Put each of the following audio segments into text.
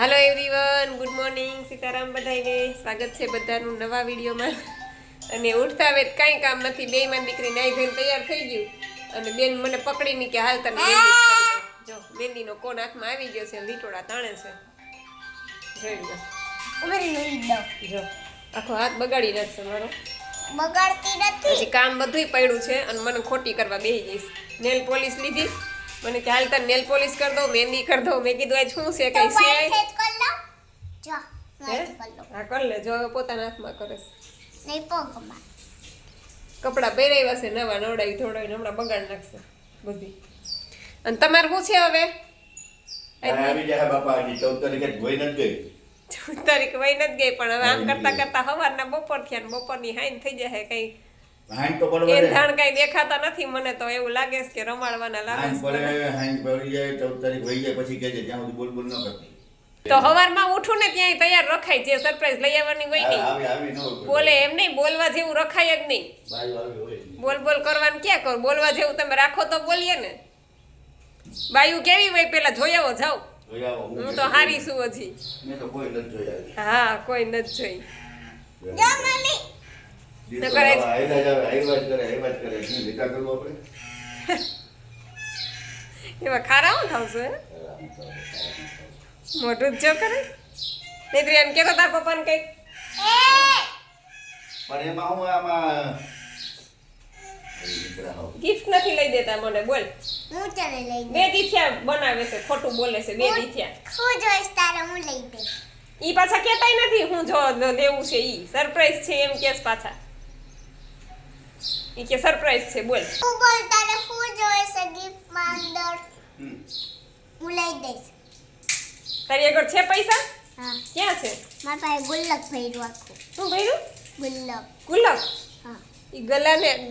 હાલો everyone, good morning, Sitaram બધાને સ્વાગત છે બધાનું નવા વિડીયોમાં. અને ઉઠતા વેત કાંઈ કામ નથી, બેયમાં દીકરી નાઈ ધોઈને તૈયાર થઈ ગયું અને બેન મને પકડીને કે હાલ તને મહેંદી કરી દઉં. જો મહેંદીનો કોન હાથમાં આવી ગયો છે, લીટોડા તાણે છે. જોઈ લો, જો આખો હાથ બગાડી નાખશે મારો. બગાડતી નથી, પછી કામ બધુંય પડ્યું છે અને મને ખોટી કરવા બેસી જઈશ. નેલ પોલિશ લીધી, મને કે હાલ તને નેલ પોલિશ કરી દો, મહેંદી કરી દો. મેં કીધું આજ શું છે કઈ છે? હા કર લે, જો હવે પોતાના હાથમાં કરે છે. કપડા પહેરાવ્યા છે નવા, નવડાવી ધોડાવીને હમણાં બગાડ નાખશે બધી. અને તમારે શું છે હવે? આવી જાય બાપા, 14 તારીખે જોઈ નથી ગઈ. 14 તારીખ વહી નથી ગઈ, પણ હવે આમ કરતા કરતા સવારના બપોર થયા ને બપોરની હાઈન થઈ જાય. કઈ હાઈન તો બરોબર એ છે. ધાણ કઈ દેખાતા નથી મને તો, એવું લાગે છે કે રમાડવાના લાગે હાઈન છે. પડે, હાઈન પડી જાય, 14 તારીખ વહી જાય પછી કહેજે, ત્યાં સુધી બોલ બોલ ન કરતી. તો સવારમાં ઉઠું ને ત્યાંય તૈયાર રખાય, જે સરપ્રાઈઝ લઈ આવવાની હોય નહીં. આવી ન હોય. બોલે એમ નહીં, બોલવા જેવું રખાય જ નહીં. બાઈ આવી હોય. બોલ બોલ કરવાનું ક્યાં કરો? બોલવા જેવું તમે રાખો તો બોલીએ ને. બાયું કેવી હોય પેલા જોઈ આવો, જાઓ. જોઈ આવો. હું તો હારી છું હજી. મેં તો કોઈ નથી જોઈ આવી. હા, કોઈ નથી જોઈ. દીકરો કરે છે. આયલા જ આવે, આયલા જ કરે. શું લીધા કરવું આપણે? એવા ખારા હું થાવ છું, હે? મોટું જ જો કરે. નહીતર એમ કેતો તાર પપ્પાને કઈક પણ એમાં હું આમાં ગિફ્ટ નથી લઈ દેતા મને. બોલ, હું તને લઈ દઉં. બે દીથિયા બનાવે છે, ખોટું બોલે છે. બે દીથિયા હું જોઈશ તારે, હું લઈ દઈશ. ઈ પાછા કહેતાય નથી હું જો લેવું છે. ઈ સરપ્રાઈઝ છે એમ કેસ પાછા. ઈ કે સરપ્રાઈઝ છે. બોલ, હું બોલ તારે હું જોઈશે ગિફ્ટમાં અંદર, હું લઈ દઈશ. તારી આગળ છે પૈસા? હા, ક્યાં છે? મારા પાસે ગુલ્લક ભર્યું આખું. શું ભર્યું? ગુલ્લક. ગુલ્લક? હા, ઈ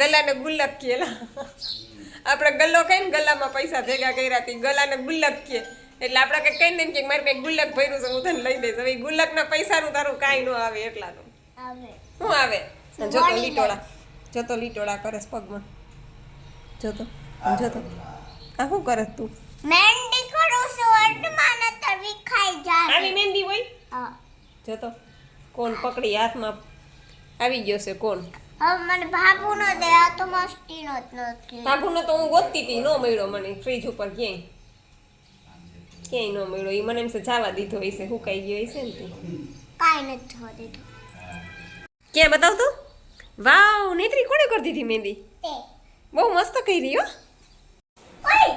ગલાને ગુલ્લક કેલા. આપણે ગલ્લો કહીને ગલ્લામાં પૈસા ભેગા કર્યા હતી, ગલાને ગુલ્લક કે. એટલે આપણે કઈ કહી દઈએ કે મારે કઈ ગુલ્લક ભર્યું છે, હું તને લઈ દઈશ. હવે ગુલ્લકના પૈસાનું તારું કાંઈ ન આવે એટલાનું. આવે. શું આવે? જો તો લીટોડા, જો તો લીટોડા કરસ પગમાં. જો તો આ શું કરસ તું? મહેંદી કરું છું, અટમાં નતર વિખાઈ જાય. આવી મહેંદી હોય? હા, જો તો કોણ પકડી હાથમાં આવી ગયો છે કોણ. હવે મને ભાગુ ન દે, આ તો મસ્તીનો જ નથી. બાબુને તો હું ગોતતી હતી, ન મળ્યો મને ફ્રીજ ઉપર ક્યાંય ન મળ્યો. એ મને એમ છે જવા દીધો હશે, હુકાઈ ગયો હશે ને તે. કાંઈ નથી થવા દીધું. ક્યાં બતાવ તો? વાવ, નેત્રી કોણે કરી દીધી મહેંદી? તે બહુ મસ્ત કરી હો.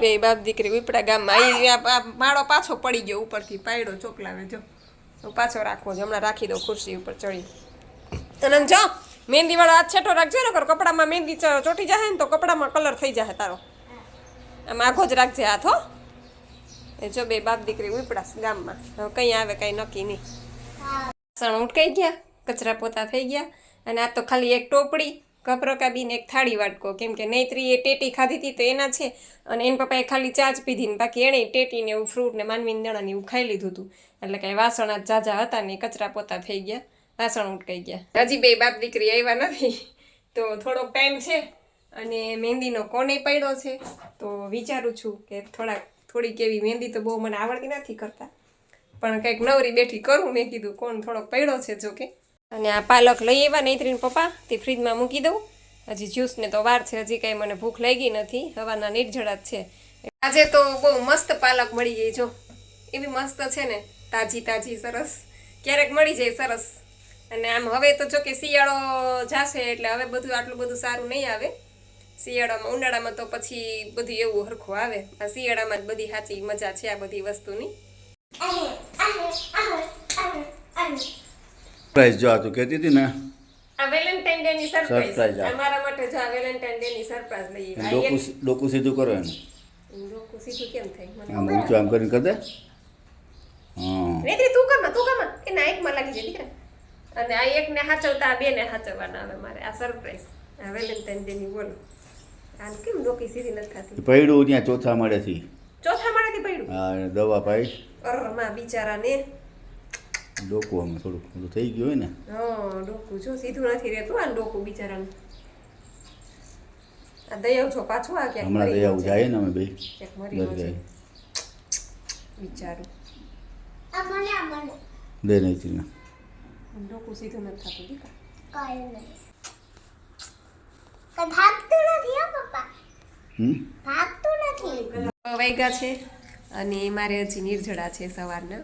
બે બાપ દીકરી ઉપડા ગામમાં આ માળો પાછો પડી ગયો ઉપરથી, પાયડો ચોકલાવે. જો હું પાછો રાખવો છે, હમણાં રાખી દઉં ખુરશી ઉપર ચડી. અને જો મહેંદી વાળો હાથ છેટો રાખજો ને, કપડામાં મહેંદી ચોટી જાય ને તો કપડામાં કલર થઈ જાય તારો. આમ આઘો જ રાખજે હાથ હો. એ જો બે બાપ દીકરી ઉપડા ગામમાં, હવે કઈ આવે કઈ નક્કી નહીં. વાસણ ઉટકાઈ ગયા, કચરા પોતા થઈ ગયા. અને આ તો ખાલી એક ટોપડી, કપ રકાબીને એક થાળી વાટકો, કેમ કે નૈત્રી એ ટેટી ખાધી હતી તો એના છે. અને એના પપ્પાએ ખાલી ચા જ પીધી ને બાકી એણે ટેટીને એવું ફ્રૂટ ને માનવીને દણાને એવું ખાઈ લીધું હતું. એટલે કાંઈ વાસણ આ જાજા હતા ને કચરા પોતા થઈ ગયા, વાસણ ઉટકાઈ ગયા. હજી બે બાપ દીકરી આવ્યા નથી તો થોડોક ટાઈમ છે. અને મહેંદીનો કોને પડ્યો છે તો વિચારું છું કે થોડીક એવી મહેંદી તો બહુ મને આવડતી નથી કરતા, પણ કંઈક નવરી બેઠી કરું. મેં કીધું કોણ થોડોક પડ્યો છે જો કે. અને આ પાલક લઈ આવ્યા નૈત્રીને પપ્પા, તે ફ્રીજમાં મૂકી દઉં. હજી જ્યુસને તો વાર છે, હજી કાંઈ મને ભૂખ લાગી નથી, હવાના નિર્જળા જ છે. આજે તો બહુ મસ્ત પાલક મળી ગઈ, જો એવી મસ્ત છે ને, તાજી તાજી સરસ. ક્યારેક મળી જાય સરસ. અને આમ હવે તો જો કે શિયાળો જાશે એટલે હવે બધું આટલું બધું સારું નહીં આવે. શિયાળામાં ઉનાળામાં તો પછી બધું એવું હરખું આવે. આ શિયાળામાં જ બધી સાચી મજા છે આ બધી વસ્તુની. સરપ્રાઈઝ જો આ તું કહેતી હતી ને, આ વેલેન્ટાઇન ડે ની Surprise સરપ્રાઈઝ આ. અમારા માટે જો આ વેલેન્ટાઇન ડે ની સરપ્રાઈઝ લઈ આમ આવ્યા. ડોકું સીધું કરો એનું. ડોકું સીધું કેમ થાય મને? આમ ઊંચું આમ કરીને કરી દે. હા, રેતી તું કરમાં એ ના એકમાં લાગી જાય દીકરા. અને આ એકને હાચવતા આ બેને હાચવવાના આવે મારે. આ સરપ્રાઈઝ આ વેલેન્ટાઇન ડે ની બોલો. આ કેમ ડોકી સીધી નથી થતી? પડ્યું ત્યાં ચોથા માળેથી. ચોથા માળેથી પડ્યું. હા, એને દવા પાઈ. માં બિચારાને ડોકું આમાં થોડુંક બધું થઈ ગયું હોય ને. ડોકું જો સીધું નથી રહેતું આ ડોકું બિચારાનું. આ દયાવ છો પાછું આ ક્યાંક હમણાં મરી તો આવું ગયું છે. જાય ને અમે બે ક્યાંક મરી દર ગયું છે જાય. બિચારું. મને દે નૈત્રીને. ડોકું સીધું નથી થતું દીકા. કાંઈ નહીં. કઈ ભાગતું નથી હો પપ્પા, ભાગતું નથી. વાગ્યા છે અને મારે હજી નિર્જળા છે સવારના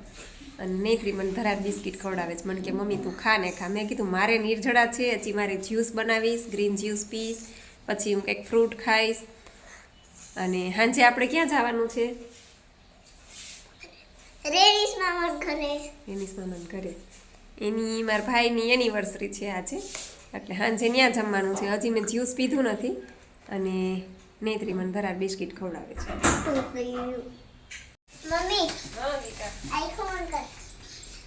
અને નેત્રી મને ધરાર બિસ્કિટ ખવડાવે છે. મને કે મમ્મી તું ખા ને ખા. મેં કીધું મારે નિર્જળા છે, હજી મારે જ્યુસ બનાવીશ, ગ્રીન જ્યુસ પીશ, પછી હું કંઈક ફ્રૂટ ખાઈશ. અને સાંજે આપણે ક્યાં જવાનું છે? રેડીસ મામા ઘરે. એની મામાના ઘરે. એની મારા ભાઈની એનિવર્સરી છે આજે, એટલે સાંજે ત્યાં જમવાનું છે. હજી મેં જ્યુસ પીધું નથી અને નેત્રી મને ધરાર બિસ્કિટ ખવડાવે છે. મમ્મી હા દીકા. આઈખો મન કર,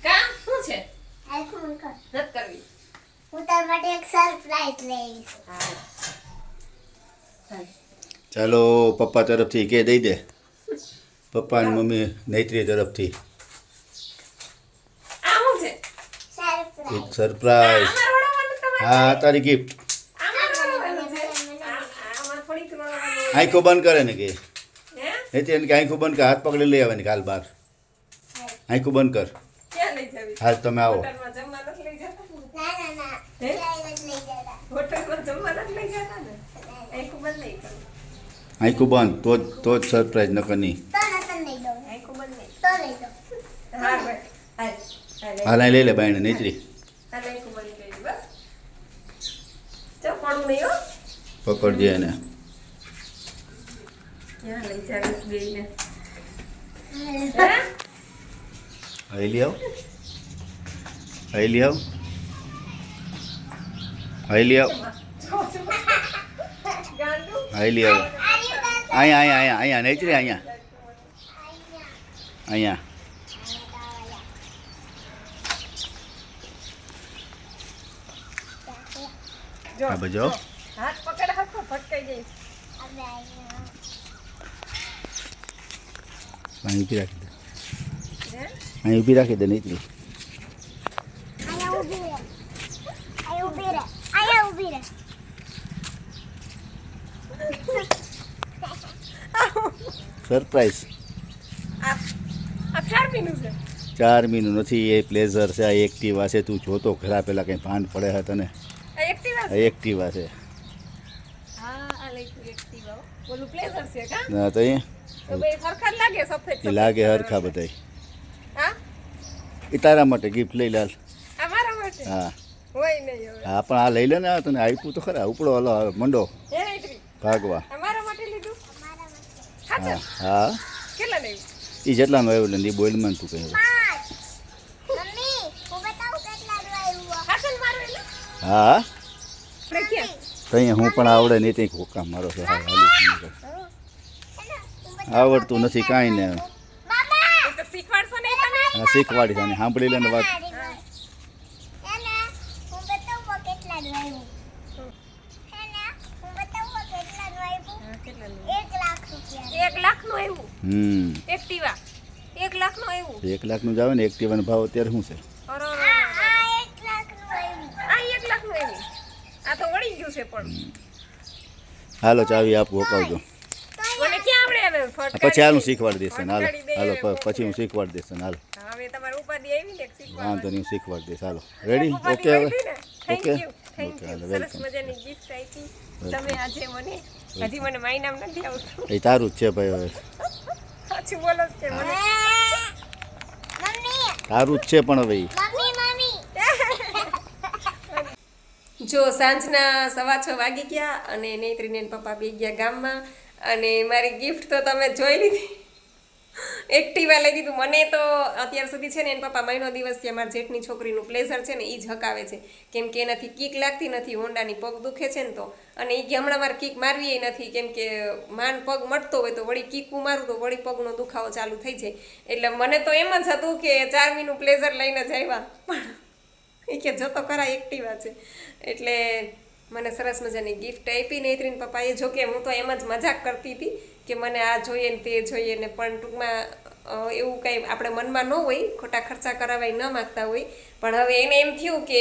કા શું છે? આઈખો મન કર. નથી કરવી. હું તાર માટે એક સરપ્રાઈઝ લઈશ. હા. ચાલો પપ્પા તરફથી કે દઈ દે. પપ્પા અને મમ્મી નૈત્રી તરફથી આ શું છે? સરપ્રાઈઝ. એક સરપ્રાઈઝ. અમાર વડાવાનું તમારે? હા તારી ગિફ્ટ. આમાં વડાવાનું છે? આમાં થોડીક વડાવાનું. આંખો બંધ કરે ને કે હે? નૈત્રી એને કે આંખો બંધ કર, હાથ પકડી લઈ આવવાની કાલ બહાર. આંખો બંધ કર. ક્યાં લઈ જાવી? હાલ તમે આવો. હોટલમાં જમવા નથી લઈ જતા ને? ના હે? ક્યાંય નથી લઈ જતા. હોટલમાં જમવા નથી લઈ જતા ને? આંખું બંધ નહીં કરવું. આંખો બંધ તો જ સરપ્રાઈઝ નકર નહીં. તો નતર લઈ દઉં. આંખું બંધ નહીં. તો લઈ દઉં. હા ભાઈ. હાલ. હાલ અહીં લઈ લે બાયણે નૈત્રી. હાલ આંખું બંધ કરી દે, બસ. ચો પડવું નહીં હો. પકડજે એને. ક્યાં લઈ જાવી બેયને? હે? અહીં લઈ આવ. અહીં લઈ આવ. અહીં લઈ આવ. ગાંડું. અહીં લઈ આવ. અહીંયા નૈત્રી અહીંયા. અહીંયા. જો, આ બાજુ આવ. હાથ પકડ હરખો ભટકાઈ જઈશ. હવે અહીંયા. અહીં ઊભી રાખી દે. હે? અહીં ઊભી રાખી દે નૈત્રી. અહીંયા ઊભી રહે. અહીંયા ઊભી રહે. અહીંયા ઊભી રહે. સરપ્રાઈઝ. આ ચારમીનું છે. 4 મહિનું નથી, એ પ્લેઝર છે. આ એક્ટિવા છે. તું જોતો ખરા પેલા કંઈ ભાન પડે છે તને. આ એક્ટિવા આ છે. એક્ટિવા છે. હા, આ લઈ એક્ટિવા. બોલું પ્લેઝર છે કા? ના તો એ તો બે સરખા જ લાગે સફેદ સફેદ. લાગે હરખા બધાય. હા? એ તારા માટે ગિફ્ટ લઈ લાલ. આ મારા માટે? હા હોય નહીં હવે. હા પણ આ લઈ લે ને. આ તને આપ્યું તો ખરા. ઉપડો હલો મંડો હે નૈત્રી? ભાગવા. આ મારા માટે લીધું? મારા માટે. હા હા ચાલ. હા કેટલા લેવું? એ જેટલાનું આવ્યું ને એ બોલમાં તું કહે. 5. મમ્મી હું બતાવું કેટલા આવ્યું. હા ચાલ મારું એને. હા આપણે ક્યાં? તો અહીંયા હું પણ આવડે નહીં ત્યાં કોકા મારો છે. હા આવડતું નથી કાંઈ ને. મામા એ તો શીખવાડશો નહીં તમે? હા શીખવાડી તને સાંભળી લે ને વાત. હું બતાવું કેટલા આવ્યું. હું બતાવું કેટલા આવ્યું. હા, કેટલા લેવું? 1 લાખ રૂપિયા. 1 લાખનું આવ્યું. એક્ટિવા 1 લાખનું આવ્યું. 1 લાખનું જ આવે ને. એક્ટિવાનો ભાવ અત્યારે શું છે? અરે, આ 1 લાખનું આવ્યું. આ 1 લાખનું આવ્યું. આ તો વળી ગયું છે પણ. હાલો ચાવી આપું અપાવજો. મને ક્યાં આવડે હવે ફટકારી પછી હાલ હું દે. શીખવાડી દઈશ તને. હાલો ફટકારી દે હાલો હવે પછી હું શીખવાડી દઈશ તને. હાલો હવે તમારી ઉપાધિ આવી ને શીખવા. વાંધો નહીં હું શીખવાડી દઈશ. હાલો રેડી? ઓકે હવે thank okay you thank okay you. હાલો સરસ વેલકમ. મજાની ગિફ્ટ આપી તમે આજે મને. હજી મને માય નામ નથી આવતું. એ તારું જ છે ભાઈ. હવે સાચું બોલો છો કે મને મમ્મી તારું જ છે પણ હવે ઈ. મમ્મી મમ્મી જો સાંજના 6:15 વાગી ગયા અને નૈત્રીને એના પપ્પા બી ગયા ગામમાં અને મારી ગિફ્ટ તો તમે જોઈ લીધી. એક્ટિવા લઈ દીધું. મને તો અત્યાર સુધી છે ને એના પપ્પા મહિનો દિવસ છે મારા જેઠની છોકરીનું પ્લેઝર છે ને એ જ હકાવે છે કેમ કે એનાથી કિક લાગતી નથી. હોન્ડાની પગ દુખે છે ને તો. અને એ કે હમણાં મારે કિક મારવી નથી કેમ કે માન પગ મટતો હોય તો વળી કીકું મારું તો વળી પગનો દુખાવો ચાલુ થઈ જાય. એટલે મને તો એમ જ હતું કે 4 મહિનું પ્લેઝર લઈને જ આવ્યા પણ એ કે જતો ખરા એક્ટિવા છે. એટલે મને સરસ મજાની ગિફ્ટ આપી નૈત્રીન પપ્પાએ. જો કે હું તો એમ જ મજાક કરતી હતી કે મને આ જોઈએ ને તે જોઈએ ને પણ ટૂંકમાં એવું કંઈ આપણે મનમાં ન હોય, ખોટા ખર્ચા કરાવવા ન માગતા હોય, પણ હવે એને એમ થયું કે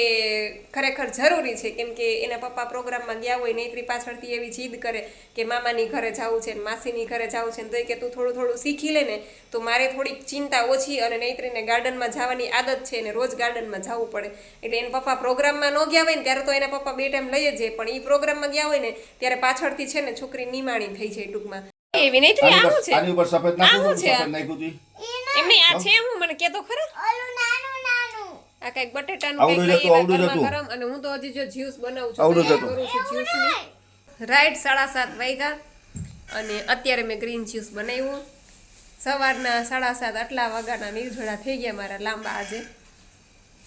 ખરેખર જરૂરી છે, કેમ કે એના પપ્પા પ્રોગ્રામમાં ગયા હોય, નૈત્રી પાછળથી એવી જીદ કરે કે મામાની ઘરે જવું છે ને માસીની ઘરે જવું છે ને, તો કે તું થોડું થોડું શીખી લે ને તો મારે થોડીક ચિંતા ઓછી, અને નૈત્રીને ગાર્ડનમાં જવાની આદત છે ને રોજ ગાર્ડનમાં જવું પડે. એટલે એના પપ્પા પ્રોગ્રામમાં ન ગયા હોય ને ત્યારે તો એના પપ્પા 2 ટાઈમ લઈ જ જાય, પણ એ પ્રોગ્રામમાં ગયા હોય ને ત્યારે પાછળથી છે ને છોકરી નિમાણી થઈ જાય ટૂંકમાં. એવી નૈત્રી આવું છે, આની ઉપર સફેદ નાખું, સફેદ નાખ્યું તું એમને આ છે હું મને કેતો ખરા, ઓલું નાનું આ કઈક બટેટાનું કઈક લઈ આવ્યા ગરમ, અને હું તો હજી જો જ્યુસ બનાવું છું, તૈયાર કરું છું જ્યુસની. રાઈટ 7:30 વાગ્યા અને અત્યારે મેં ગ્રીન જ્યુસ બનાવ્યું. સવારના 7:30 આટલા વાગ્યાના નિર્જળા થઈ ગયા મારા લાંબા આજે,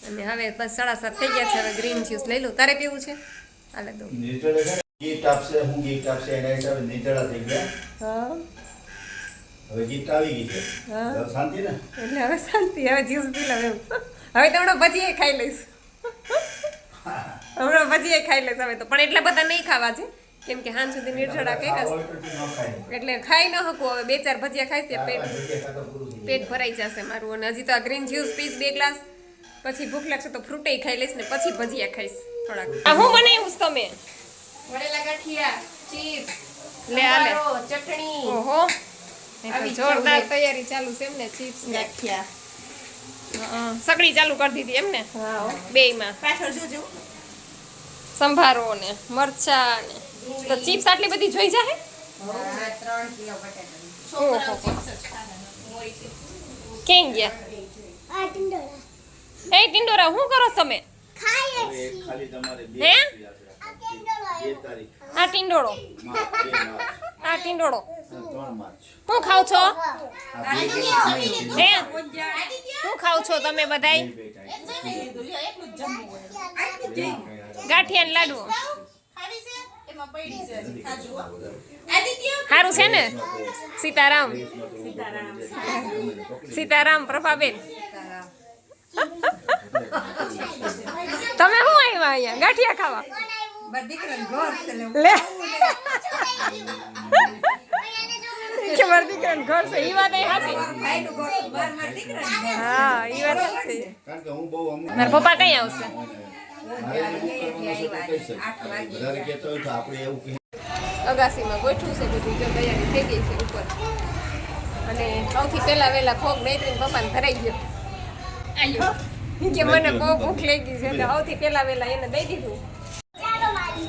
અને હવે બસ 7:30 થઈ ગયા છે. હવે ગ્રીન જ્યુસ લઈ લઉં. તારે પીવું છે? હાલે દો. ગિફ્ટ આપશે, હું ગિફ્ટ આપશે એના હિસાબે નિર્જળા થઈ ગયા. હા હવે ગિફ્ટ આવી ગઈ છે, હવે શાંતિ ને, એટલે હવે શાંતિ, હવે જ્યુસ પી લઉં એમ. હવે તો હમણાં ભજીયા ખાઈ લઈશ, હમણાં ભજીયા ખાઈ લઈશ હવે તો, પણ એટલા બધા નહીં ખાવા છે, કેમ કે હાંજ સુધી નિર્જળા કઈ એટલે ખાઈ ન શકું. હવે 2-4 ભજીયા ખાઈશ ત્યાં પેટ ભરાઈ જશે મારું. અને હજી તો આ ગ્રીન જ્યુસ પીશ 2 ગ્લાસ, પછી ભૂખ લાગશે તો ફ્રૂટે ખાઈ લઈશ ને પછી ભજીયા ખાઈશ થોડાક. આ હું બનાવ્યું છે તમે? વડેલા ગાંઠિયા, ચીપ્સ, લે આલે ચટણી, ઓહો આવી જોરદાર તૈયારી ચાલુ છે એમને. ચિપ્સ ગાંઠિયા. સકડી ચાલુ કરી દીધી એમને હા બેયમાં, પાછળ જોજો. સંભારો ને મરચા ને. તો ચિપ્સ આટલી બધી જોઈ જાય? 3 કિલો બટાટાની. ઓહો. છોકરાઓ ચિપ્સ જ ખાવાના હોય છે. ક્યાં ગયા? આ ટિંડોળા એ ટિંડોરા શું કરો છો તમે? ખાઈએ હવે છીએ. ખાલી તમારે હે? આ ટિંડોળો 2 તારીખ આ ટિંડોળો, માર્ચ, 2 માર્ચ, આ ટિંડોળો 3 માર્ચ શું ખાવ છો? આ બે દિવસ હે શું ખાવ છો તમે બધાય? એટલું જ જમવું હોય. ગાંઠિયા ને લાડુ ખાવી છે? એમાં પડી છે. ખાજો હો. આદિત્ય સારું છે ને? સીતારામ સીતારામ પ્રભાબેન. તમે શું આવ્યા અહીંયા ગાંઠિયા ખાવા? લે કે મારા દીકરાનું ઘર છે, ઈ વાત સાચી. હા ઈ વાત સાચી. કારણ કે હું બહુ મારા પપ્પા કઈ આવશે? વધારે કહેતો હોય તો આપણે એવું કહીએ. અગાસીમાં ગોઠવું છે બધું, જો તૈયારી થઈ ગઈ છે ઉપર. અને સૌથી પહેલા વહેલા ખોગ નૈત્રીને પપ્પાને ધરાઈ ગયો. આયો કે મને બહુ ભૂખ લાગી છે, એટલે સૌથી પહેલા વહેલા એને દઈ દીધું. ચાલો મારી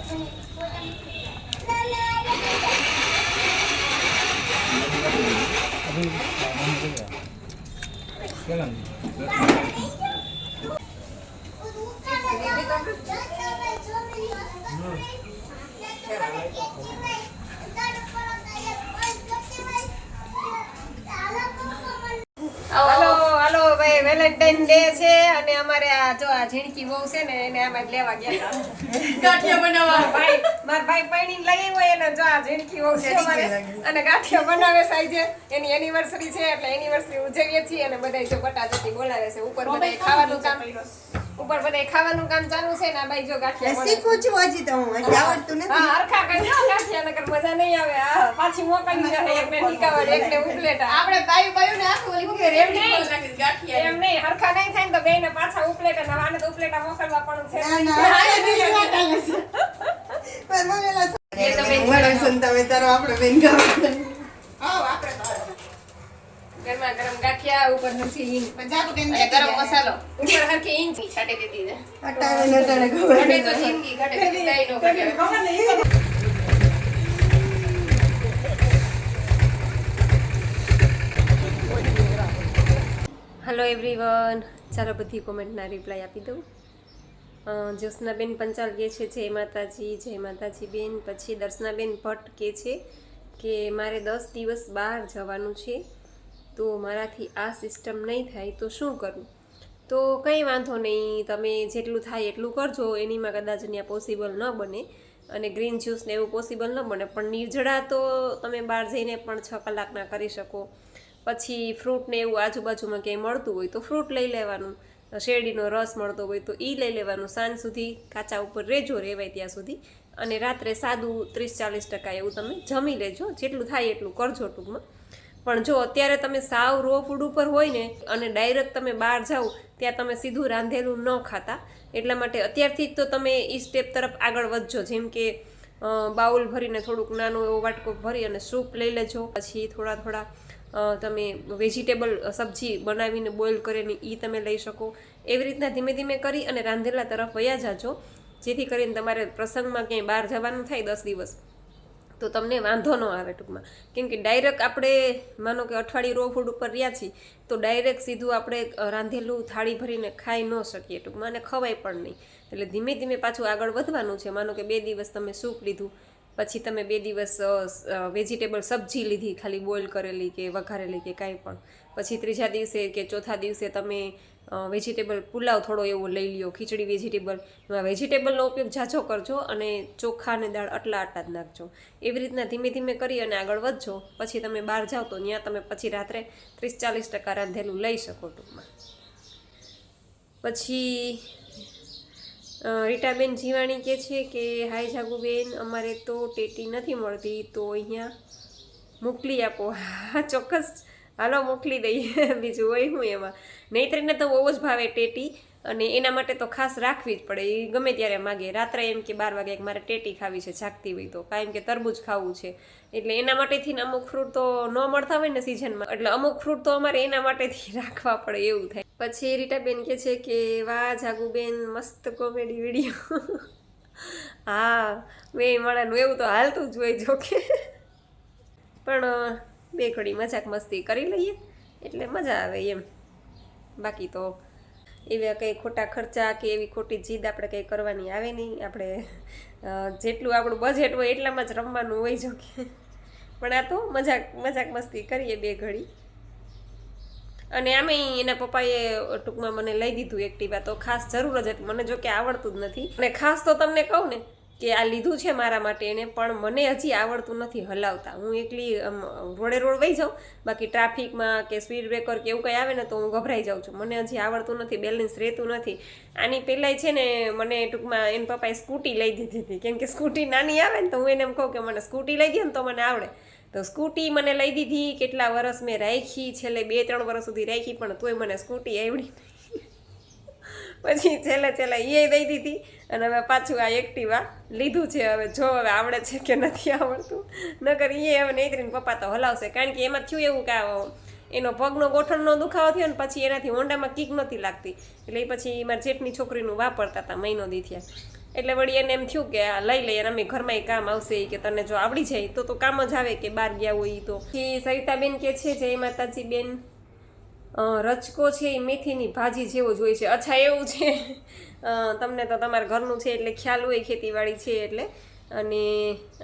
હાલો હાલો ભાઈ, વેલેન્ટાઇન ડે છે અને અમારે આ જો આ ઝીણકી બહુ છે ને એને આમાં જ લેવા ગયા ગાંઠિયા બનાવવા. મારા ભાઈ પૈણીને લઈ આવ્યો એને જો આ ઝીણકી બહુ છે અમારે, અને ગાંઠિયા બનાવે સાંજે. એની એનિવર્સરી છે એટલે એનિવર્સરી ઉજવીએ છીએ, અને બધા જો બટાજટી બોલાવે છે. ઉપર બધા ખાવાનું કામ ચાલુ છે ને આ ભાઈ જો ગાંઠિયા બનાવે. શીખું છું હજી તો હું, હજી આવડતું નથી. હા હરખા કરી દો ગાંઠિયા, નકર મજા નહીં આવે. હા પાછી મોકલી દે, એકને ટીકાવડ એકને ઉપલેટા. આપણે બાયું ને આખું ઓલી મૂકે રેવડી બોલ નાખી ગાંઠિયા. એમ નહીં, હરખા નહીં થાય ને તો બેયને પાછા ઉપલેટા ને આને તો ઉપલેટા મોકલવા પણ છે. એ તો બેન ગરમા ગરમ ગાંઠિયા, ઉપર નથી હિંગ અને ગરમ મસાલો, ઉપર હરખી હિંગ છાંટી દીધી છે. ઘટે તો જિંદગી ઘટે, બીજું કાંઈ ન ઘટે. હેલો એવરીવન, ચાલો બધી કોમેન્ટના રિપ્લાય આપી દઉં. જ્યોત્સનાબેન પંચાલ કહે છે જય માતાજી બેન. પછી દર્શનાબેન ભટ્ટ કહે છે કે મારે 10 દિવસ બહાર જવાનું છે, તો મારાથી આ સિસ્ટમ નહીં થાય તો શું કરવું? તો કંઈ વાંધો નહીં, તમે જેટલું થાય એટલું કરજો. એનીમાં કદાચ ત્યાં પોસિબલ ન બને, અને ગ્રીન જ્યુસ ને એવું પોસિબલ ન બને, પણ નિર્જળા તો તમે બહાર જઈને પણ 6 કલાકના કરી શકો. પછી ફ્રૂટ ને એવું આજુબાજુમાં ક્યાંય મળતું હોય તો ફ્રૂટ લઈ લેવાનું, શેરડીનો રસ મળતો હોય તો એ લઈ લેવાનું. સાંજ સુધી કાચા ઉપર રહેજો, રહેવાય ત્યાં સુધી. અને રાત્રે સાદું 30-40% એવું તમે જમી લેજો. જેટલું થાય એટલું કરજો ટૂંકમાં. પણ જો અત્યારે તમે સાવ રો ફૂડ ઉપર હોય ને અને ડાયરેક્ટ તમે બહાર જાઓ ત્યાં તમે સીધું રાંધેલું ન ખાતા, એટલા માટે અત્યારથી જ તો તમે એ સ્ટેપ તરફ આગળ વધજો. જેમ કે બાઉલ ભરીને થોડુંક નાનું એવો વાટકો ભરી અને સૂપ લઈ લેજો. પછી થોડા તમે વેજીટેબલ સબ્જી બનાવીને બોઇલ કરીને એ તમે લઈ શકો. એવી રીતના ધીમે ધીમે કરી અને રાંધેલા તરફ વયા જાજો, જેથી કરીને તમારે પ્રસંગમાં ક્યાંય બહાર જવાનું થાય 10 દિવસ તો તમને વાંધો ન આવે ટૂંકમાં. કેમ કે ડાયરેક્ટ આપણે માનો કે અઠવાડિયું રો ફૂડ ઉપર રહ્યા છીએ તો ડાયરેક્ટ સીધું આપણે રાંધેલું થાળી ભરીને ખાઈ ન શકીએ ટૂંકમાં, અને ખવાય પણ નહીં. એટલે ધીમે ધીમે પાછું આગળ વધવાનું છે. માનો કે 2 દિવસ તમે સૂપ લીધું, પછી તમે 2 દિવસ વેજીટેબલ સબ્જી લીધી ખાલી બોઇલ કરેલી કે વઘારેલી કે કાંઈ પણ, પછી 3જા દિવસે કે 4થા દિવસે તમે વેજીટેબલ પુલાવ થોડો એવો લઈ લ્યો, ખીચડી વેજીટેબલ. એમાં વેજીટેબલનો ઉપયોગ ઝાઝો કરજો અને ચોખા અને દાળ આટલા જ નાખજો. એવી રીતના ધીમે ધીમે કરી અને આગળ વધજો. પછી તમે બહાર જાઓ તો ત્યાં તમે પછી રાત્રે 30-40% રાંધેલું લઈ શકો ટૂંકમાં. પછી રીટાબેન જીવાણી કહે છે કે હાય જાગુબેન, અમારે તો ટેટી નથી મળતી તો અહીંયા મોકલી આપો. હા ચોક્કસ, હાલો મોકલી દઈએ. બીજું હોય હું એમાં. નૈત્રીને તો બહુ જ ભાવે ટેટી, અને એના માટે તો ખાસ રાખવી જ પડે. એ ગમે ત્યારે માગે, રાત્રે એમ કે 12 વાગે મારે ટેટી ખાવી છે જાગતી હોય તો, કાંઈ કે તરબૂચ ખાવું છે. એટલે એના માટેથી અમુક ફ્રૂટ તો ન મળતા હોય ને સિઝનમાં, એટલે અમુક ફ્રૂટ તો અમારે એના માટેથી રાખવા પડે એવું થાય. પછી રીટાબેન કહે છે કે વાહ જાગુબેન, મસ્ત કોમેડી વિડીયો. હા બે મળવાનું એવું તો હાલતું જ હોય, જોકે પણ 2 ઘડી મજાક મસ્તી કરી લઈએ એટલે મજા આવે એમ. બાકી તો એવા કંઈ ખોટા ખર્ચા કે એવી ખોટી જીદ આપણે કંઈ કરવાની આવે નહીં. આપણે જેટલું આપણું બજેટ હોય એટલામાં જ રમવાનું હોય, જોકે. પણ આ તો મજાક મસ્તી કરીએ 2 ઘડી. અને આમેય એના પપ્પાએ ટૂંકમાં મને લઈ દીધું એક્ટિવા, તો ખાસ જરૂર જ હતી. મને જો કે આવડતું જ નથી, અને ખાસ તો તમને કહું ને કે આ લીધું છે મારા માટે એને, પણ મને હજી આવડતું નથી હલાવતા. હું એકલી રોડ વહી જાઉં, બાકી ટ્રાફિકમાં કે સ્પીડ બ્રેકર કે એવું કંઈ આવે ને તો હું ગભરાઈ જાઉં છું. મને હજી આવડતું નથી, બેલેન્સ રહેતું નથી. આની પહેલાંય છે ને મને ટૂંકમાં એના પપ્પાએ સ્કૂટી લઈ દીધી હતી, કેમ કે સ્કૂટી નાની આવે ને તો હું એને એમ કહું કે મને સ્કૂટી લઈ દે ને તો મને આવડે. તો સ્કૂટી મને લઈ દીધી. કેટલા વર્ષ મેં રાખી, છેલ્લે 2-3 વર્ષ સુધી રાખી, પણ તોય મને સ્કૂટી આવડી. પછી છેલ્લે એ દઈ દીધી, અને હવે પાછું આ એક્ટિવા લીધું છે. હવે જો હવે આવડે છે કે નથી આવડતું, નકર એ હવે નૈત્રીને પપ્પા તો હલાવશે. કારણ કે એમાં થયું એવું કે એનો પગનો ગોઠણનો દુખાવો થયો ને પછી એનાથી હોન્ડામાં કિક નહોતી લાગતી, એટલે એ પછી મારા જેઠની છોકરીનું વાપરતા હતા મહિનો દી થયા. એટલે વળી એને એમ થયું કે આ લઈ લઈએ, અમે ઘરમાં કામ આવશે, કે તને જો આવડી જાય તો કામ જ આવે કે બહાર ગયા હોય. તો સરિતાબેન કે છે જય માતાજી બેન, રચકો છે એ મેથીની ભાજી જેવો જ હોય છે. અચ્છા એવું છે, તમને તો તમારા ઘરનું છે એટલે ખ્યાલ હોય, ખેતીવાડી છે એટલે. અને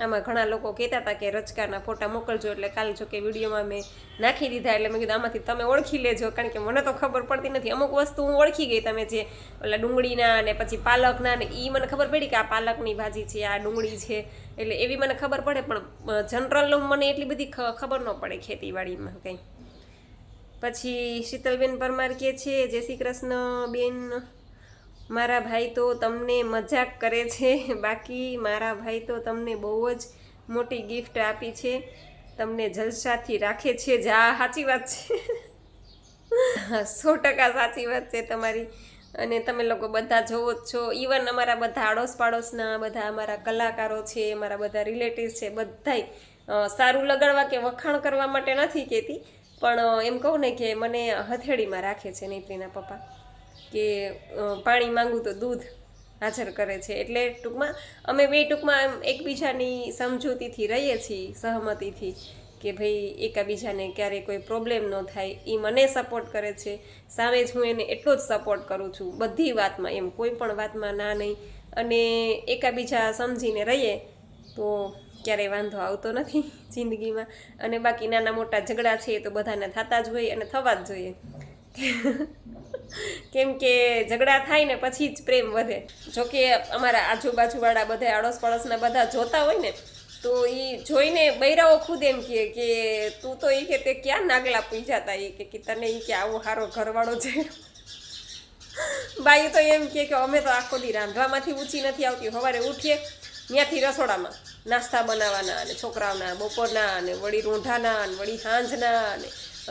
આમાં ઘણા લોકો કહેતા હતા કે રચકાના ફોટા મોકલજો, એટલે કાલે જો કે વિડીયોમાં મેં નાખી દીધા. એટલે મેં કીધું આમાંથી તમે ઓળખી લેજો, કારણ કે મને તો ખબર પડતી નથી. અમુક વસ્તુ હું ઓળખી ગઈ, તમે જે ઓલા ડુંગળીના ને પછી પાલકના ને એ મને ખબર પડી કે આ પાલકની ભાજી છે, આ ડુંગળી છે, એટલે એવી મને ખબર પડે. પણ જનરલ મને એટલી બધી ખબર ન પડે ખેતીવાડીમાં કંઈ. પછી શીતલબેન પરમાર કહે છે જય શ્રી કૃષ્ણ બેન, મારા ભાઈ તો તમને મજાક કરે છે, બાકી મારા ભાઈ તો તમને બહુ જ મોટી ગિફ્ટ આપી છે, તમને જલસાથી રાખે છે. જા સાચી વાત છે, 100% સાચી વાત છે તમારી. અને તમે લોકો બધા જોવો જ છો. ઇવન અમારા બધા આડોશ પાડોશના બધા અમારા કલાકારો છે, અમારા બધા રિલેટિવ્સ છે, બધાય સારું લગાડવા કે વખાણ કરવા માટે નથી કહેતી, પણ એમ કહું ને કે મને હથેળીમાં રાખે છે નૈત્રીના પપ્પા, કે પાણી માંગું તો દૂધ હાજર કરે છે. એટલે ટૂંકમાં અમે બે ટૂંકમાં એકબીજાની સમજૂતીથી રહીએ છીએ, સહમતીથી, કે ભાઈ એકબીજાને ક્યારેય કોઈ પ્રોબ્લેમ ન થાય. એ મને સપોર્ટ કરે છે, સામે જ હું એને એટલો જ સપોર્ટ કરું છું બધી વાતમાં, એમ કોઈ પણ વાતમાં ના નહીં. અને એકબીજા સમજીને રહીએ તો ક્યારેય વાંધો આવતો નથી જિંદગીમાં. અને બાકી નાના મોટા ઝઘડા છે એ તો બધાને થતા જ હોય અને થવા જ જોઈએ, કેમ કે ઝઘડા થાય ને પછી જ પ્રેમ વધે. જોકે અમારા આજુબાજુવાળા બધા આડોશ પડોશના બધા જોતા હોય ને તો એ જોઈને બૈરાઓ ખુદ એમ કહે કે તું તો એ કે તે ક્યાં નાગલા પી જતા, એ કે તને એ કે આવો સારો ઘરવાળો છે. બાઈ તો એમ કે અમે તો આખો દી રાંધવામાંથી ઊંચી નથી આવતી, સવારે ઉઠીએ ત્યાંથી રસોડામાં નાસ્તા બનાવવાના અને છોકરાઓના બપોરના અને વળી રોંઢાના અને વળી સાંજના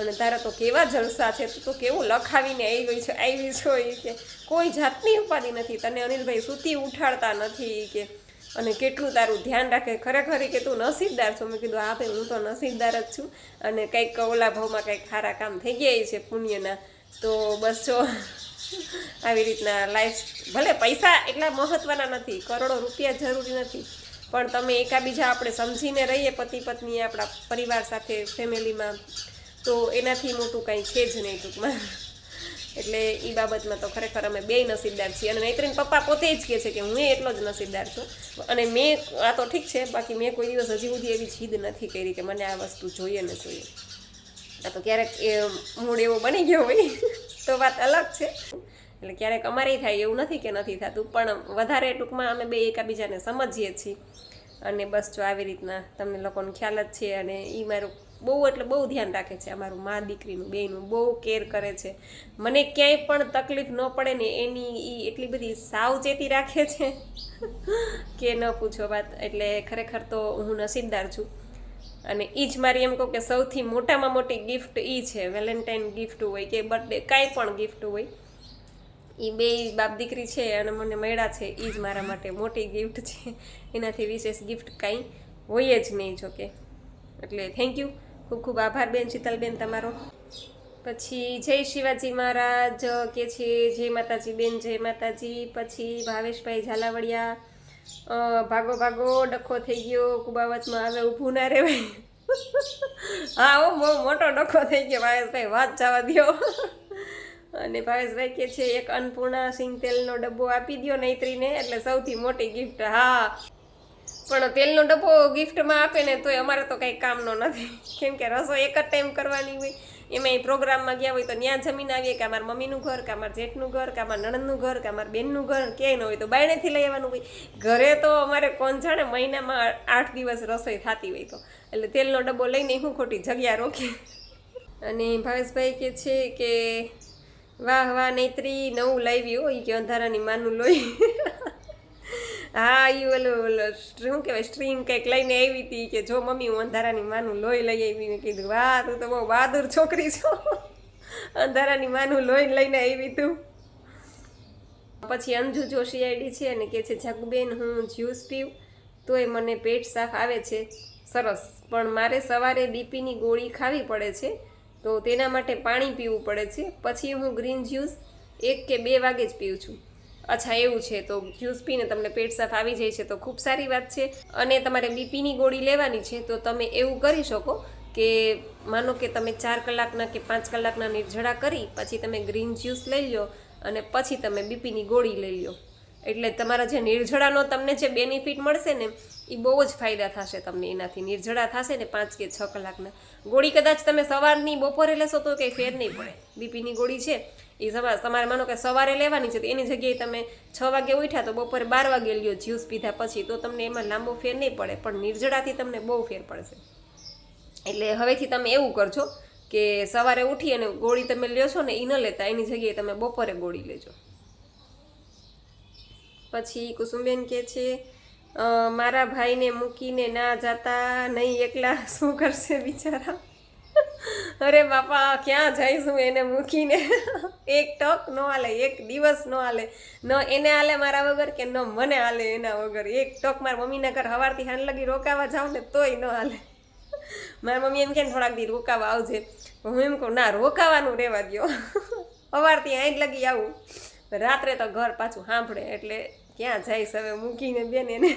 અને તારા તો કેવા જલસા છે, તું તો કેવું લખાવીને આવી છો એ કે કોઈ જાતની ઉપાધિ નથી, તને અનિલભાઈ સૂતી ઉઠાડતા નથી કે અને કેટલું તારું ધ્યાન રાખે, ખરેખર કે તું નસીબદાર છો. મેં કીધું હા ભાઈ હું તો નસીબદાર જ છું અને કંઈક ઓલા ભાવમાં કંઈક સારા કામ થઈ ગયા છે પુણ્યના. તો બસ જો આવી રીતના લાઈફ, ભલે પૈસા એટલા મહત્ત્વના નથી, કરોડો રૂપિયા જરૂરી નથી, પણ તમે એકાબીજા આપણે સમજીને રહીએ પતિ પત્ની આપણા પરિવાર સાથે ફેમિલીમાં, તો એનાથી મોટું કાંઈ છે જ નહીં ટૂંકમાં. એટલે એ બાબતમાં તો ખરેખર અમે બેય નસીબદાર છીએ. અને નૈત્રીન પપ્પા પોતે જ કહે છે કે હું એટલો જ નસીબદાર છું. અને મેં આ તો ઠીક છે, બાકી મેં કોઈ દિવસ હજી સુધી એવી જીદ નથી કરી કે મને આ વસ્તુ જોઈએ ને જોઈએ. આ તો ક્યારેક એ મૂડ એવો બની ગયો હોય તો વાત અલગ છે. એટલે ક્યારેક અમારેય થાય એવું નથી કે નથી થતું, પણ વધારે ટૂંકમાં અમે બે એકાબીજાને સમજીએ છીએ. અને બસ જો આવી રીતના તમને લોકોને ખ્યાલ જ છે. અને એ મારું બહુ એટલે બહુ ધ્યાન રાખે છે, અમારું મા દીકરીનું બેયનું બહુ કેર કરે છે. મને ક્યાંય પણ તકલીફ ન પડે ને એની એ એટલી બધી સાવચેતી રાખે છે કે ન પૂછો વાત. એટલે ખરેખર તો હું નસીબદાર છું. અને એ જ મારી એમ કહું કે સૌથી મોટામાં મોટી ગિફ્ટ એ છે, વેલેન્ટાઇન ગિફ્ટ હોય કે બર્થડે કાંઈ પણ ગિફ્ટ હોય, એ બે બાપ દીકરી છે અને મને મળ્યા છે, એ જ મારા માટે મોટી ગિફ્ટ છે. એનાથી વિશેષ ગિફ્ટ કાંઈ હોય જ નહીં જોકે. એટલે થેન્ક યુ, ખૂબ ખૂબ આભાર બેન શીતલબેન તમારો. પછી જય શિવાજી મહારાજ કે છે, જય માતાજી બેન, જય માતાજી. પછી ભાવેશભાઈ ઝાલાવડિયા, ભાગો ભાગો ડખો થઈ ગયો કુબાવતમાં, હવે ઊભું ના રહેવાય. હા હો, બહુ મોટો ડખો થઈ ગયો ભાવેશભાઈ, વાત જવા દો. અને ભાવેશભાઈ કે છે એક અન્નપૂર્ણા સિંગ તેલનો ડબ્બો આપી દો નૈત્રીને, એટલે સૌથી મોટી ગિફ્ટ. હા, પણ તેલનો ડબ્બો ગિફ્ટમાં આપે ને તોય અમારે તો કંઈ કામનો નથી, કેમ કે રસોઈ એક જ ટાઈમ કરવાની હોય. એમાંય પ્રોગ્રામમાં ગયા હોય તો ત્યાં જમીન આવીએ કે અમારા મમ્મીનું ઘર, કે અમારા જેઠનું ઘર, કે અમારા નણંદનું ઘર, કે અમારા બેનનું ઘર, ક્યાંય ન હોય તો બાયણેથી લઈ આવવાનું હોય. ઘરે તો અમારે કોણ જાણે મહિનામાં 8 દિવસ રસોઈ થતી હોય તો, એટલે તેલનો ડબ્બો લઈને હું ખોટી જગ્યા રોકી. અને ભાવેશભાઈ કે છે કે વાહ વાહ નૈત્રી, નવું લાવી હોય કે અંધારાની માનું લોહી. હા, એ ઓલો શું કહેવાય સ્ટ્રીંગ કંઈક લઈને આવી હતી કે જો મમ્મી હું અંધારાની માનું લોહી લઈ આવી. મેં કીધું વાહ તું તો બહુ બહાદુર છોકરી છો, અંધારાની માનું લોહી લઈને આવી તું. પછી અંજુ જોશી આઈડી છે અને કે છે જગબેન હું જ્યુસ પીવું તોય મને પેટ સાફ આવે છે, સરસ, પણ મારે સવારે બીપીની ગોળી ખાવી પડે છે તો તેના માટે પાણી પીવું પડે છે. પછી હું ગ્રીન જ્યુસ 1 કે 2 વાગે જ પીઉં છું. અચ્છા એવું છે, તો જ્યુસ પીને તમને પેટ સાફ આવી જાય છે તો ખૂબ સારી વાત છે. અને તમારે બીપીની ગોળી લેવાની છે તો તમે એવું કરી શકો કે માનો કે તમે 4 કલાકના કે 5 કલાકના નિર્જળા કરી પછી તમે ગ્રીન જ્યુસ લઈ લો અને પછી તમે બીપીની ગોળી લઈ લો. એટલે તમારા જે નિર્જળાનો તમને જે બેનિફિટ મળશે ને એ બહુ જ ફાયદા થશે તમને એનાથી. નિર્જળા થશે ને 5 કે 6 કલાકના. ગોળી કદાચ તમે સવારની બપોરે લેશો તો કંઈ ફેર નહીં પડે. બીપીની ગોળી છે એ તમારે માનો કે સવારે લેવાની છે તો એની જગ્યાએ તમે 6 વાગે ઉઠ્યા તો બપોરે 12 વાગે લ્યો જ્યુસ પીધા પછી, તો તમને એમાં લાંબો ફેર નહીં પડે, પણ નિર્જળાથી તમને બહુ ફેર પડશે. એટલે હવેથી તમે એવું કરજો કે સવારે ઉઠી અને ગોળી તમે લ્યો છો ને એ ન લેતા, એની જગ્યાએ તમે બપોરે ગોળી લેજો. પછી કુસુમબેન કહે છે મારા ભાઈને મૂકીને ના જાતા નહીં, એકલા શું કરશે બિચારા. અરે બાપા ક્યાં જઈશું એને મૂકીને. એક ટક ન હાલે, એક દિવસ ન હાલે, ન એને હાલે મારા વગર કે ન મને હાલે એના વગર. એક ટક મારા મમ્મીના ઘર સવારથી હાંજ લગી રોકાવા જાઉં ને તોય ન હાલે. મારા મમ્મી એમ કે થોડાક દી રોકાવા આવજે, હું એમ કહું ના રોકાવાનું રહેવા દો, સવારથી હાંજ લગી આવું, રાત્રે તો ઘર પાછું સાંભળે. એટલે ક્યાં જઈશ હવે મૂકીને બેન એને.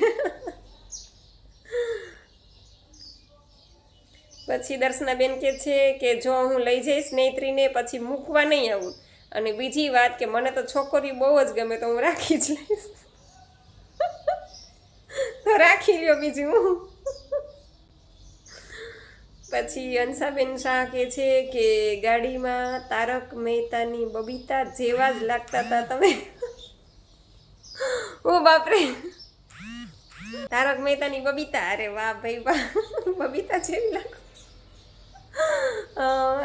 પછી દર્શનાબેન કહે છે કે જો હું લઈ જઈશ નૈત્રીને પછી મૂકવા નહીં આવું. અને બીજી વાત કે મને તો છોકરીઓ બહુ જ ગમે તો હું રાખી જ લઈશ. તો રાખી લ્યો બીજું હું. પછી અંશાબેન શાહ કહે છે કે ગાડીમાં તારક મહેતાની બબીતા જેવા જ લાગતા હતા તમે. ઓ બાપરે, તારક મહેતાની બબીતા, અરે વાહ ભાઈ વાહ, બબીતા જેવી લાગો.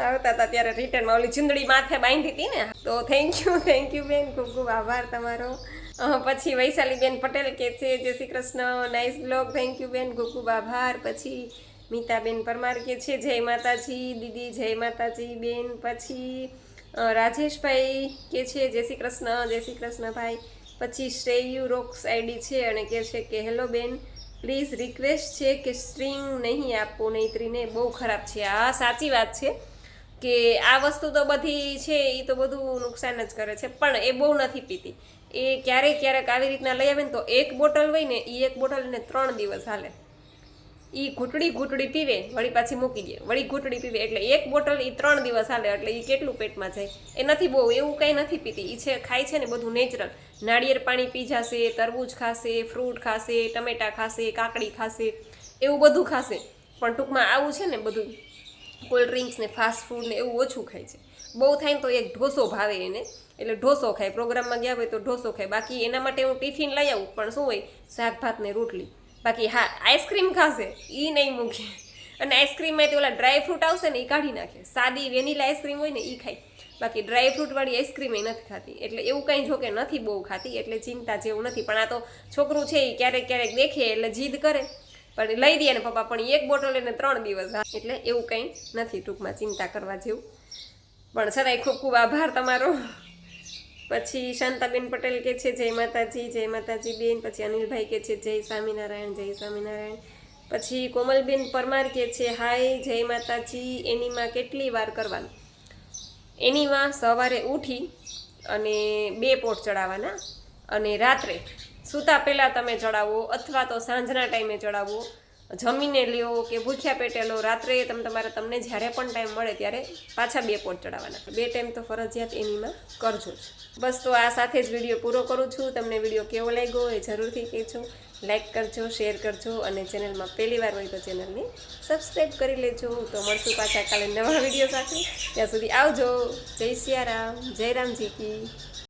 આવતા હતા ત્યારે રિટર્નમાં ઓલી ચુંદડી માથે બાંધી હતી ને. તો થેન્ક યુ બેન, ખૂબ ખૂબ આભાર તમારો. પછી વૈશાલીબેન પટેલ કે છે જય Shri Krishna, nice blog, thank you બેન, ખૂબ ખૂબ આભાર. પછી મીતાબેન પરમાર કે છે જય માતાજી દીદી, જય માતાજી બેન. પછી રાજેશભાઈ કે છે જય શ્રી કૃષ્ણ ભાઈ. પછી શ્રેયુ રોક્સ આઈડી છે અને કહે છે કે હેલો બેન, પ્લીઝ રિક્વેસ્ટ છે કે સ્ટ્રિંગ નહીં આપો નૈત્રીને, બહુ ખરાબ છે. હા સાચી વાત છે કે આ વસ્તુ તો બધી છે એ તો બધું નુકસાન જ કરે છે, પણ એ બહુ નથી પીતી. એ ક્યારેક આવી રીતના લઈ આવે ને તો એક બોટલ હોય ને એ એક બોટલ એને 3 દિવસ હાલે. એ ઘૂંટડી પીવે, વળી પાછી મૂકી દે, વળી ઘૂંટડી પીવે, એટલે એક બોટલ એ 3 દિવસ હાલે. એટલે એ કેટલું પેટમાં જાય. એ નથી બહુ એવું કંઈ નથી પીતી. એ છે ખાય છે ને બધું નેચરલ. નાળિયેર પાણી પી જશે, તરબૂચ ખાશે, ફ્રૂટ ખાશે, ટમેટા ખાશે, કાકડી ખાશે, એવું બધું ખાશે. પણ ટૂંકમાં આવું છે ને બધું કોલ્ડ ડ્રિંક્સ ને ફાસ્ટ ફૂડ ને એવું ઓછું ખાય છે. બહુ થાય ને તો એક ઢોસો ભાવે એને, એટલે ઢોસો ખાય. પ્રોગ્રામમાં ગયા હોય તો ઢોસો ખાય. બાકી એના માટે હું ટિફિન લઈ આવું, પણ શું હોય શાક ભાત ને રોટલી. બાકી હા આઈસ્ક્રીમ ખાશે એ નહીં મૂકે. અને આઈસ્ક્રીમમાં તે ઓલા ડ્રાય ફ્રૂટ આવશે ને એ કાઢી નાખે. સાદી વેનીલા આઈસ્ક્રીમ હોય ને એ ખાય, બાકી ડ્રાય ફ્રૂટવાળી આઈસ્ક્રીમ એ નથી ખાતી. એટલે એવું કંઈ જો કે નથી બહુ ખાતી, એટલે ચિંતા જેવું નથી. પણ આ તો છોકરું છે એ ક્યારેક દેખે એટલે જીદ કરે, પણ લઈ દે ને પપ્પા, પણ એક બોટલ એને 3 દિવસ. એટલે એવું કંઈ નથી ટૂંકમાં ચિંતા કરવા જેવું. પણ છતાંય ખૂબ ખૂબ આભાર તમારો. પછી શાંતાબેન પટેલ કે છે જય માતાજી બેન. પછી અનિલભાઈ કે છે જય સ્વામિનારાયણ. પછી કોમલબેન પરમાર કે છે હાય જય માતાજી. એનીમાં કેટલી વાર કરવાનું? એનીમાં સવારે ઉઠી અને 2 પોટ ચડાવવાના, અને રાત્રે સૂતા પહેલાં તમે ચડાવો અથવા તો સાંજના ટાઈમે ચડાવો. જમીને લ્યો કે ભૂખ્યા પેટે લો, રાત્રે તમને જ્યારે પણ ટાઈમ મળે ત્યારે પાછા 2 પોટ ચડાવવાના. 2 ટાઈમ તો ફરજિયાત એનીમાં કરજો જ. બસ તો આ સાથે જ વિડીયો પૂરો કરું છું. તમને વિડીયો કેવો લાગ્યો એ જરૂરથી કહેજો. લાઈક કરજો, શેર કરજો, અને ચેનલમાં પહેલી વાર હોય તો ચેનલને સબસ્ક્રાઈબ કરી લેજો. તો મળશું પાછા કાલે નવા વિડીયો સાથે. ત્યાં સુધી આવજો. જય સિયારામ, જય રામજી કી.